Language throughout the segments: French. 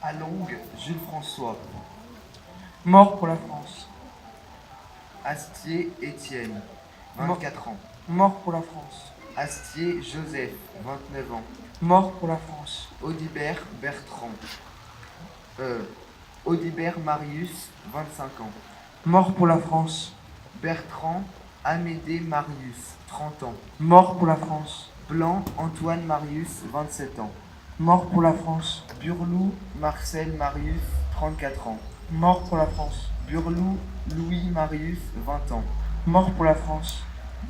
Alongue, Jules François. Mort pour la France. Astier, Étienne, 24 ans. Mort pour la France. Astier, Joseph, 29 ans. Mort pour la France. Audibert, Bertrand. Audibert, Marius, 25 ans. Mort pour la France. Bertrand, Amédée, Marius, 30 ans. Mort pour la France. Blanc, Antoine, Marius, 27 ans. Mort pour la France. Burlou, Marcel, Marius, 34 ans. Mort pour la France. Burlou, Louis, Marius, 20 ans. Mort pour la France.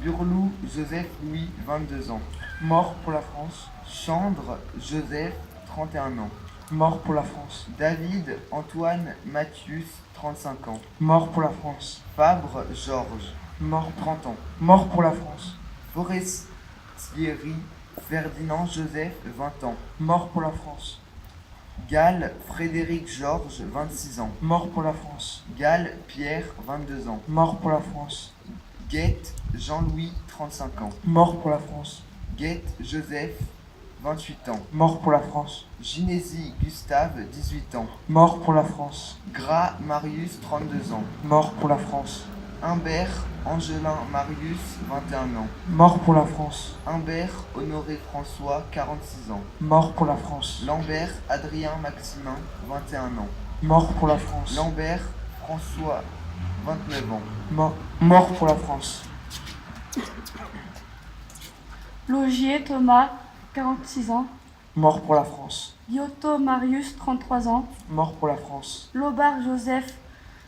Burlou, Joseph, Louis, 22 ans. Mort pour la France. Chandre, Joseph, 31 ans. Mort pour la France. David, Antoine, Mathius, 35 ans. Mort pour la France. Fabre, Georges, Mort. 30 ans. Mort pour la France. Forestieri, Ferdinand, Joseph, 20 ans. Mort pour la France. Gall, Frédéric, Georges, 26 ans. Mort pour la France. Gall, Pierre, 22 ans. Mort pour la France. Guette, Jean-Louis, 35 ans. Mort pour la France. Guette, Joseph, 28 ans. Mort pour la France. Ginési, Gustave, 18 ans. Mort pour la France. Gras, Marius, 32 ans. Mort pour la France. Humbert, Angelin, Marius, 21 ans. Mort pour la France. Humbert, Honoré, François, 46 ans. Mort pour la France. Lambert, Adrien, Maximin, 21 ans. Mort pour la France. Lambert, François, 29 ans. Mort pour la France. Logier Thomas, 46 ans. Mort pour la France. Giotto Marius, 33 ans. Mort pour la France. Lobard Joseph,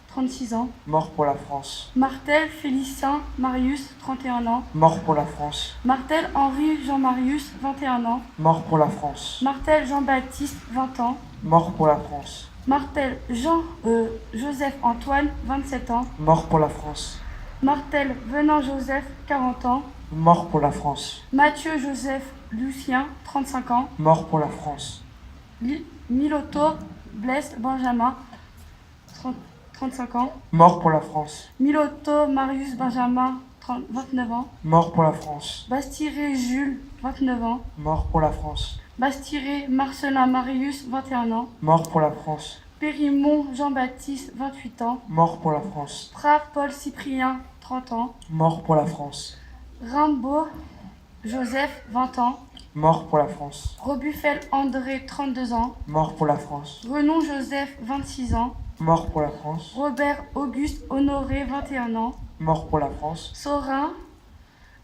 36 ans. Mort pour la France. Martel Félicien Marius, 31 ans. Mort pour la France. Martel Henri Jean Marius, 21 ans. Mort pour la France. Martel Jean-Baptiste, 20 ans. Mort pour la France. Martel Joseph Antoine, 27 ans. Mort pour la France. Martel Venant Joseph, 40 ans. Mort pour la France. Mathieu Joseph Lucien, 35 ans. Mort pour la France. Miloto Blaise Benjamin, 35 ans. Mort pour la France. Miloto Marius Benjamin, 29 ans. Mort pour la France. Bastiré Jules, 29 ans. Mort pour la France. Bastiré Marcelin Marius, 21 ans. Mort pour la France. Périmont Jean-Baptiste, 28 ans. Mort pour la France. Prat Paul Cyprien, 30 ans. Mort pour la France. Rimbaud Joseph, 20 ans. Mort pour la France. Robuffel André, 32 ans. Mort pour la France. Renon Joseph, 26 ans. Mort pour la France. Robert Auguste Honoré, 21 ans. Mort pour la France. Saurin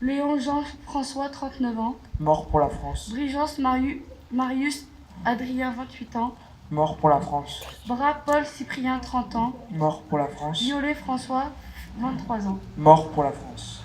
Léon Jean François, 39 ans. Mort pour la France. Brigance Marius Adrien, 28 ans. Mort pour la France. Bras Paul Cyprien, 30 ans. Mort pour la France. Violet François, 23 ans. Mort pour la France.